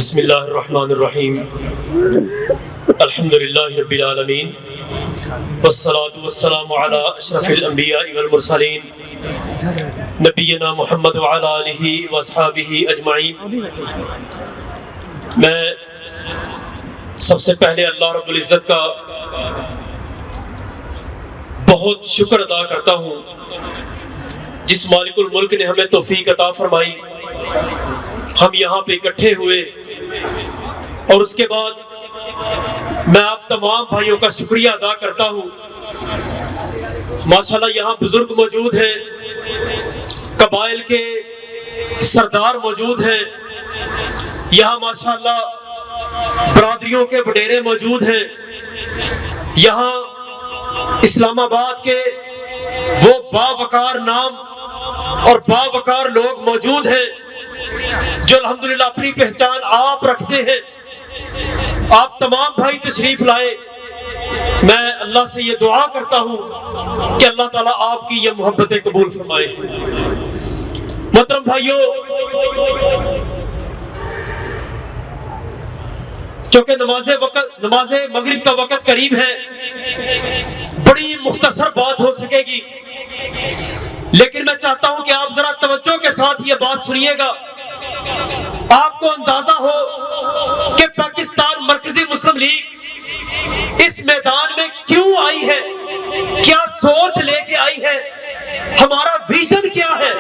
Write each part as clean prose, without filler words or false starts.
بسم اللہ الرحمن الرحیم الحمدللہ رب العالمین والصلاة والسلام علی اشرف الانبیاء والمرسلین نبینا محمد وعلی آلہ واصحابہ اجمعین۔ میں سب سے پہلے اللہ رب العزت کا بہت شکر ادا کرتا ہوں جس مالک الملک نے ہمیں توفیق عطا فرمائی، ہم یہاں پہ اکٹھے ہوئے، اور اس کے بعد میں آپ تمام بھائیوں کا شکریہ ادا کرتا ہوں۔ ماشاءاللہ یہاں بزرگ موجود ہیں، قبائل کے سردار موجود ہیں، یہاں ماشاءاللہ برادریوں کے وڈیرے موجود ہیں، یہاں اسلام آباد کے وہ باوقار نام اور باوقار لوگ موجود ہیں جو الحمدللہ اپنی پہچان آپ رکھتے ہیں۔ آپ تمام بھائی تشریف لائے، میں اللہ سے یہ دعا کرتا ہوں کہ اللہ تعالیٰ آپ کی یہ محبتیں قبول فرمائے۔ محترم بھائیوں، کیونکہ نماز مغرب کا وقت قریب ہے، بڑی مختصر بات ہو سکے گی، لیکن میں چاہتا ہوں کہ آپ ذرا توجہ کے ساتھ یہ بات سنیے گا، آپ کو اندازہ ہو کہ پاکستان مرکزی مسلم لیگ اس میدان میں کیوں آئی ہے، کیا سوچ لے کے آئی ہے، ہمارا ویژن کیا ہے۔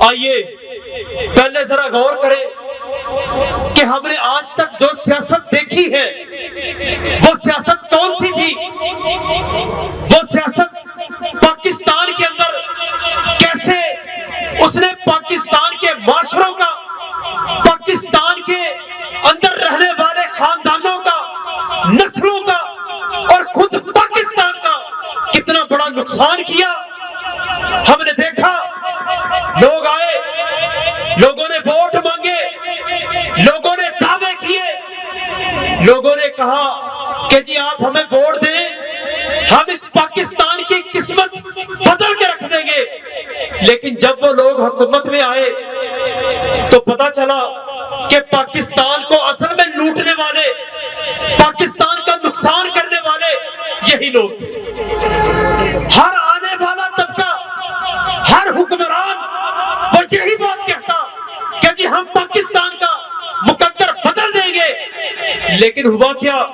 آئیے پہلے ذرا غور کریں کہ ہم نے آج تک جو سیاست دیکھی ہے وہ سیاست کون سی تھی، وہ سیاست پاکستان کے اندر کیسے اس نے پاکستان کے معاشروں کا، پاکستان کے اندر رہنے والے خاندانوں کا، نسلوں کا اور خود پاکستان کا کتنا بڑا نقصان کیا۔ ہم نے دیکھا لوگ آئے، لوگوں نے ووٹ مانگے، لوگوں نے دعوے کیے، لوگوں نے کہا کہ جی آپ ہمیں ووٹ دیں، ہم اس پاکستان کی قسمت بدل کے رکھ دیں گے۔ لیکن جب وہ لوگ حکومت میں آئے تو پتا چلا کہ پاکستان کو اصل میں لوٹنے والے، پاکستان کا نقصان کرنے والے یہی لوگ تھے۔ ہر آنے والا طبقہ، ہر حکمران وہ یہی بات کہتا کہ جی ہم پاکستان کا مقدر بدل دیں گے، لیکن ہوا کیا؟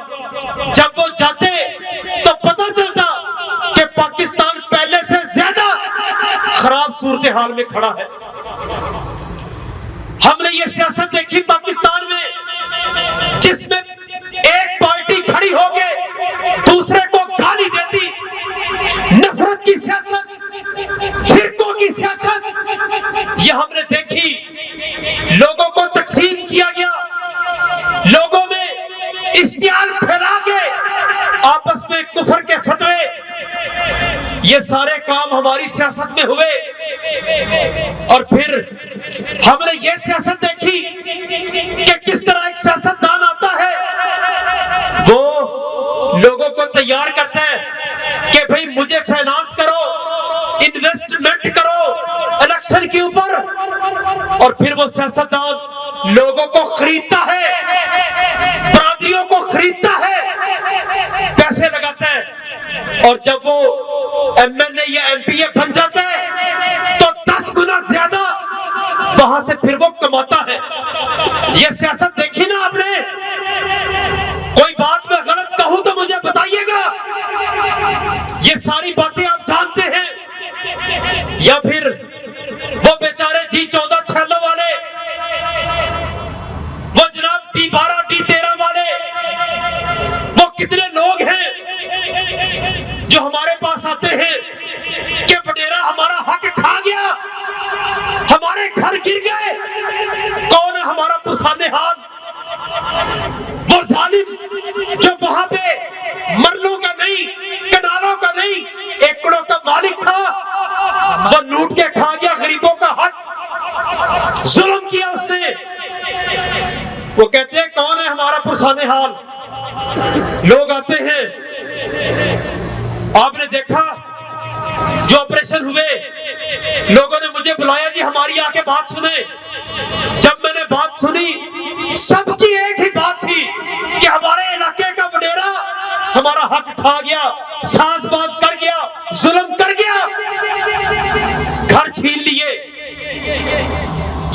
جب وہ جاتے تو پتا چلتا کہ پاکستان پہلے سے زیادہ خراب صورتحال میں کھڑا ہے۔ ہم نے یہ سیاست دیکھی پاکستان میں جس میں ایک پارٹی کھڑی ہو کے دوسرے کو گالی دیتی، نفرت کی سیاست، فرقوں کی سیاست یہ ہم نے دیکھی۔ لوگوں کو تقسیم کیا گیا، لوگوں میں اشتعال پھیلا کے آپس میں کفر کے فتوے، یہ سارے کام ہماری سیاست میں ہوئے۔ اور پھر ہم نے یہ سیاست دیکھی کہ کس طرح ایک سیاستدان آتا ہے، وہ لوگوں کو تیار کرتا ہے کہ بھئی مجھے فائنانس کرو، انویسٹمنٹ کرو الیکشن کے اوپر، اور پھر وہ سیاستدان لوگوں کو خریدتا ہے، برادریوں کو خریدتا ہے، پیسے لگاتا ہے، اور جب وہ ایم این اے یا ایم پی اے بن جاتا ہے تو 10 گنا زیادہ وہاں سے پھر وہ کماتا ہے۔ یہ سیاست دیکھی نا آپ نے؟ کوئی بات میں غلط کہوں تو مجھے بتائیے گا۔ یہ ساری باتیں آپ جانتے ہیں، یا پھر وہ بیچارے G14 چھیلوں والے، وہ جناب D12 D13 والے، وہ کتنے لوگ ہیں جو ہمارے پاس آتے ہیں کہ وڈیرا ہمارا حق کھا گیا، ہمارے گھر گر گئے، کون ہے ہمارا پرسانے ہاتھ؟ وہ ظالم جو وہاں پہ مرلوں کا نہیں، کنالوں کا نہیں، ایکڑوں کا مالک تھا، وہ لوٹ کے کھا گیا غریبوں کا حق، ظلم کیا اس نے۔ وہ کہتے ہیں کون ہے ہمارا پرسانے حال؟ لوگ آتے ہیں، آپ نے دیکھا جو آپریشن ہوئے، لوگوں نے مجھے بلایا جی ہماری آ کے بات سنیں۔ جب میں نے بات سنی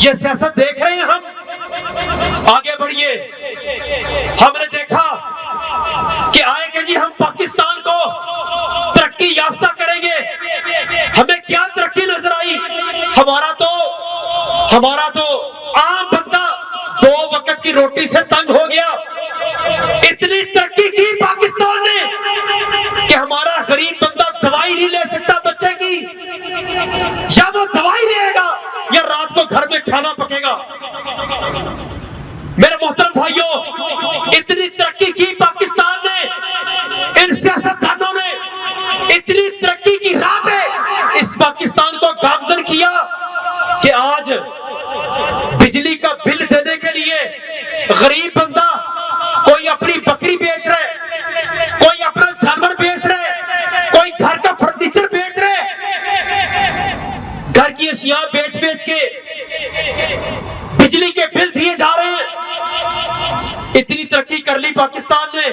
یہ سیاست دیکھ رہے ہیں ہم. آگے بڑھیے. ہم نے دیکھا کہ آئے کہ جی ہم پاکستان کو ترقی یافتہ کریں گے. ہمیں کیا ترقی نظر آئی؟ ہمارا تو عام بندہ 2 وقت کی روٹی سے تنگ ہو گیا. اتنی ترقی کی پاکستان نے کہ ہمارا غریب بندہ دوائی نہیں لے سکتا بچے کی. یا وہ دوائی لے گا یا رات کو گھر میں کھانا پکے گا. میرے محترم بھائیوں، اتنی ترقی کی پاکستان نے، ان سیاستدانوں نے اتنی ترقی کی راہ پہ اس پاکستان کو گامزن کیا کہ آج بجلی کا بل دینے کے لیے غریب بندہ کوئی اپنی بکری بیچ رہے، کوئی اپنا جانور بیچ رہے، کوئی گھر کا فرنیچر بیچ رہے، گھر کی اشیاء بیچ کے بجلی کے بل دیے جا رہے ہیں. اتنی ترقی کر لی پاکستان نے.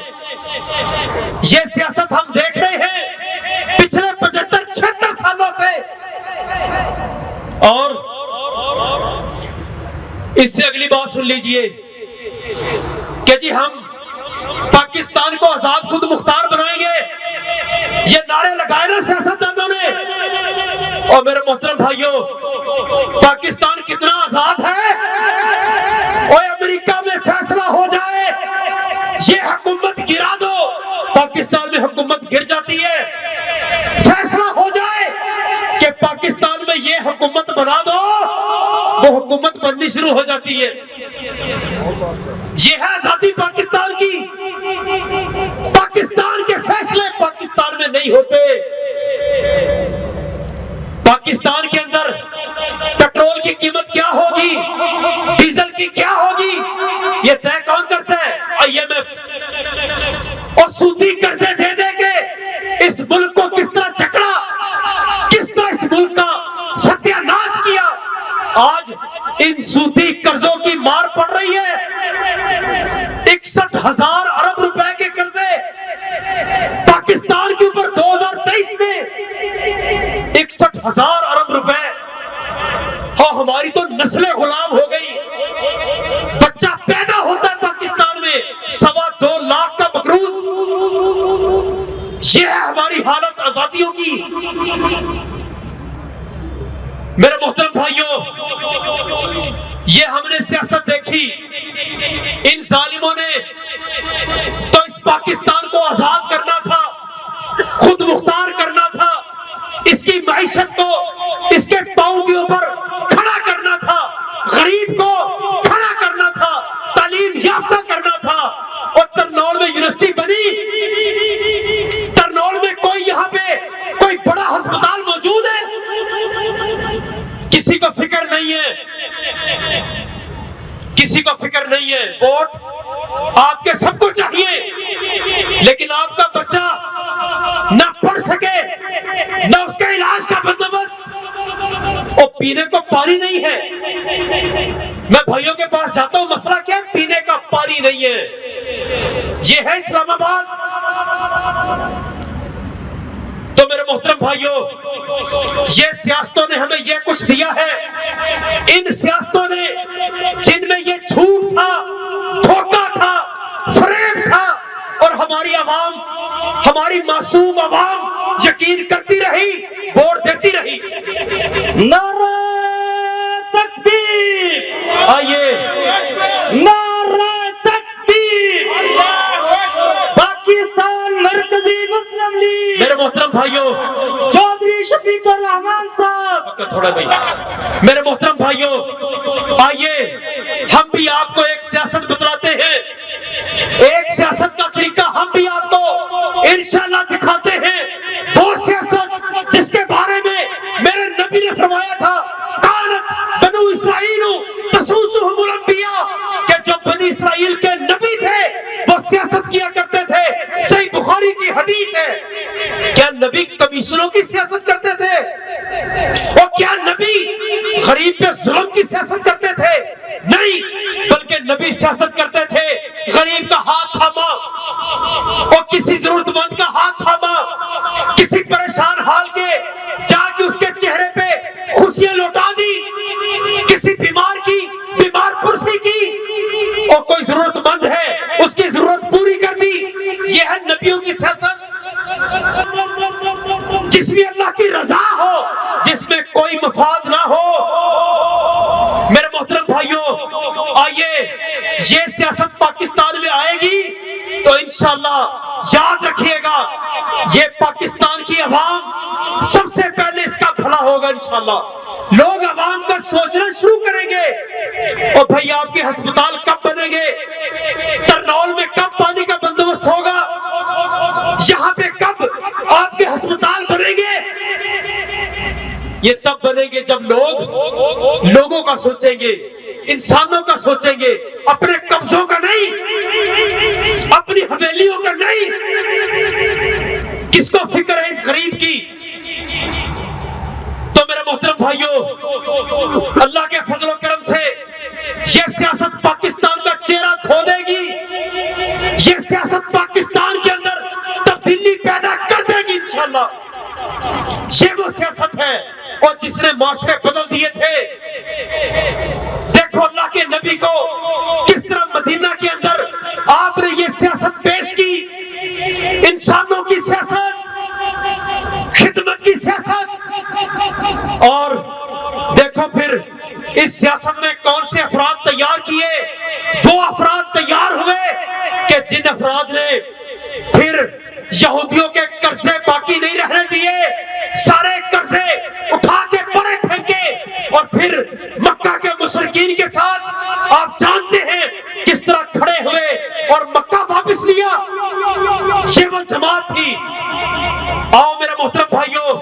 یہ سیاست ہم دیکھ رہے ہیں پچھلے 75-76 سالوں سے. اور اس سے اگلی بات سن لیجئے کہ جی ہم پاکستان کو آزاد خود مختار بنائیں گے. یہ نعرے لگائے نا سیاستدانوں نے. اور میرے محترم بھائیوں، پاکستان کتنا آزاد ہے؟ اور امریکہ میں فیصلہ ہو جائے یہ حکومت گرا دو، پاکستان میں حکومت گر جاتی ہے. فیصلہ ہو جائے کہ پاکستان میں یہ حکومت بنا دو، وہ حکومت بننی شروع ہو جاتی ہے. یہ ہے آزادی پاکستان کی. پاکستان کے فیصلے پاکستان میں نہیں ہوتے. پاکستان کے اندر پیٹرول کی قیمت کیا ہوگی، ڈیزل کی کیا ہوگی، یہ طے کون کرتا ہے؟ IMF. اور سودی قرضے دے دے کے اس ملک کو کس طرح جکڑا، کس طرح اس ملک کا ستیہ ناش کیا. آج ان سودی قرضوں کی مار پڑ رہی ہے. 61,000 ارب روپے کے قرضے پاکستان کے اوپر 2023 میں 61,000 ارب روپے. ہاں ہماری تو نسلیں غلام ہو گئی. بچہ پیدا ہوتا ہے پاکستان میں 2.25 لاکھ کا مقروض. یہ ہے ہماری حالت آزادیوں کی. میرے محترم بھائیوں، یہ ہم نے سیاست دیکھی. ان ظالموں نے تو اس پاکستان کو آزاد کرنا تھا، خود مختار کرنا تھا، اس کی معیشت کو اس کے پاؤں کے اوپر کھڑا کرنا تھا، غریب کو کھڑا کرنا تھا، تعلیم یافتہ کرنا تھا. اور ترنول میں یونیورسٹی بنی. ترنول میں کوئی یہاں پہ کوئی بڑا ہسپتال موجود ہے؟ کسی کو فکر نہیں ہے، کسی کو فکر نہیں ہے. ووٹ آپ کے سب کو چاہیے، لیکن آپ کا بچہ نہ پڑھ سکے، نہ اس کے علاج کا بندوبست، اور پینے کو پانی نہیں ہے. میں بھائیوں کے پاس جاتا ہوں، مسئلہ کیا ہے؟ پینے کا پانی نہیں ہے. یہ ہے اسلام آباد. تو میرے محترم بھائیوں، یہ سیاستوں نے ہمیں یہ کچھ دیا ہے. ان سیاستوں نے جن میں یہ جھوٹ تھا، دھوکہ تھا، فریب تھا، اور ہماری عوام، ہماری معصوم عوام یقین کرتی رہی، ووٹ دیتی رہی. نعرہ تکبیر! آئیے نعرہ تکبیر! پاکستان مرکزی مسلم لیگ. میرے محترم بھائیوں، چودھری شفیق الرحمان صاحب. تھوڑا بھائی، میرے محترم بھائیوں، آئیے ہم بھی آپ کو ایک سیاست بتلاتے ہیں. ایک سیاست کا طریقہ ہم بھی آپ کو انشاءاللہ دکھاتے ہیں. وہ سیاست جس کے بارے میں میرے نبی نے فرمایا تھا، کانت بنو اسرائیل تسوسہم الانبیاء، کہ جو بنی اسرائیل کے نبی تھے وہ سیاست کیا کرتے تھے. صحیح بخاری کی حدیث ہے. کیا نبی کمیشنوں کی سیاست کرتے تھے؟ اور کیا نبی غریب پہ ظلم کی سیاست کرتے تھے؟ نہیں، بلکہ نبی سیاست کرتے تھے غریب کا ہاتھ تھاما، اور کسی ضرورت مند کا ہاتھ تھاما، کسی پریشان حال کے جا کے اس کے چہرے پہ خوشیاں لوٹا دی، کسی بیمار یہ سیاست پاکستان میں آئے گی تو انشاءاللہ یاد رکھیے گا یہ پاکستان کی عوام سب سے پہلے اس کا بھلا ہوگا انشاءاللہ. لوگ عوام کا سوچنا شروع کریں گے اور بھائی آپ کے ہسپتال کب بنیں گے, ترنول میں کب پانی کا بندوبست ہوگا, یہاں پہ کب آپ کے ہسپتال بنیں گے. یہ تب بنیں گے جب لوگ لوگوں کا سوچیں گے, انسانوں کا سوچیں گے, اپنے قبضوں کا نہیں, اپنی حویلیوں کا نہیں. کس کو فکر ہے اس غریب کی؟ تو میرے محترم بھائیوں, اللہ کے فضل و کرم سے یہ سیاست پاکستان کا چہرہ کھو دے گی, یہ سیاست پاکستان کے اندر تبدیلی پیدا کر دے گی انشاءاللہ. یہ وہ سیاست ہے اور جس نے معاشرے بدل دیے تھے. دیکھو اللہ کے نبی کو کس طرح مدینہ کے اندر آپ نے یہ سیاست پیش کی, انسانوں کی سیاست, خدمت کی سیاست. اور دیکھو پھر اس سیاست میں کون سے افراد تیار کیے, وہ افراد تیار ہوئے کہ جن افراد نے پھر یہودیوں کے قرضے باقی نہیں رہنے دیے, سارے قرضے اٹھا کے پرے پھینکے اور پھر مکہ کے مشرکین کے ساتھ آپ جانتے ہیں کس طرح کھڑے ہوئے اور مکہ واپس لیا. یہ وہ جماعت تھی. آؤ میرے محترم بھائیوں,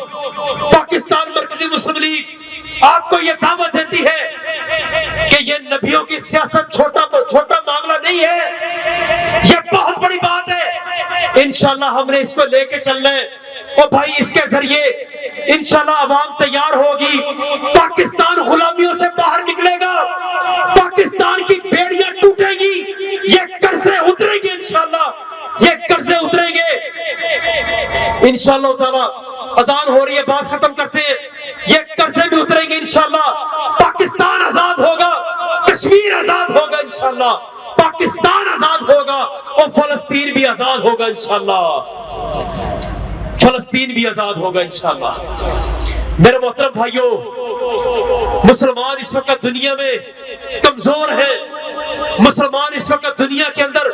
پاکستان مرکزی مسلم لیگ آپ کو یہ دعوت دیتی ہے کہ یہ نبیوں کی سیاست چھوٹا معاملہ نہیں ہے, یہ بہت بڑی بات ہے. انشاءاللہ ہم نے اس کو لے کے چلنا ہے اور بھائی اس کے ذریعے انشاءاللہ عوام تیار ہوگی, پاکستان غلامیوں سے باہر نکلے گا, پاکستان کی بیڑیاں ٹوٹیں گی, یہ قرضے اتریں گے انشاءاللہ, یہ قرضے اتریں گے انشاءاللہ تعالی. اذان ہو رہی ہے, بات ختم کرتے ہیں. یہ قرضے بھی اتریں گے انشاءاللہ, پاکستان آزاد ہوگا, کشمیر آزاد ہوگا انشاءاللہ, پاکستان آزاد ہوگا اور فلسطین بھی آزاد ہوگا انشاءاللہ, فلسطین بھی آزاد ہوگا انشاءاللہ. میرے محترم بھائیوں, مسلمان اس وقت دنیا میں کمزور ہے, مسلمان اس وقت دنیا کے اندر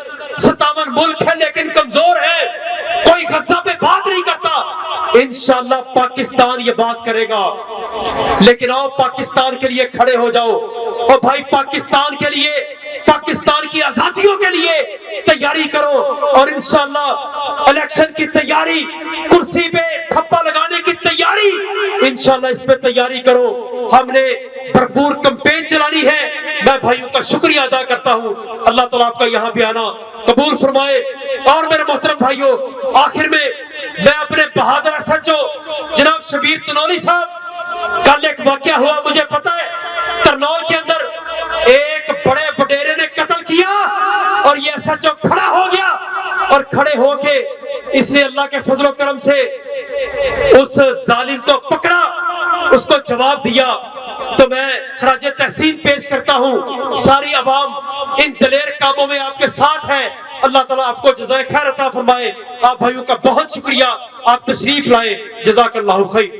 57 ملک ہے لیکن کمزور ہے, کوئی غزہ پہ بات نہیں کرتا. انشاءاللہ پاکستان یہ بات کرے گا. لیکن آؤ پاکستان کے لیے کھڑے ہو جاؤ اور بھائی پاکستان کے لیے, پاکستان کی آزادیوں کے لیے تیاری کرو. اور انشاءاللہ الیکشن کی تیاری, کرسی پہ ٹھپا لگانے کی تیاری, انشاءاللہ اس پہ تیاری کرو. ہم نے بھرپور کمپین چلانی ہے. میں بھائیوں کا شکریہ ادا کرتا ہوں, اللہ تعالیٰ آپ کا یہاں پہ آنا قبول فرمائے. اور میرے محترم بھائیوں, آخر میں اپنے بہادر SHO جناب شبیر تنولی صاحب, کل ایک واقعہ ہوا مجھے پتا ہے, ترنول کے اندر ایک بڑے وڈیرے نے قتل کیا اور یہ SHO کھڑا ہو گیا اور کھڑے ہو کے اس نے اللہ کے فضل و کرم سے اس ظالم کو پکڑا, اس کو جواب دیا. تو میں خراج تحسین پیش کرتا ہوں, ساری عوام ان دلیر کاموں میں آپ کے ساتھ ہے. اللہ تعالیٰ آپ کو جزائے خیر عطا فرمائے. آپ بھائیوں کا بہت شکریہ, آپ تشریف لائے, جزاک اللہ خیر.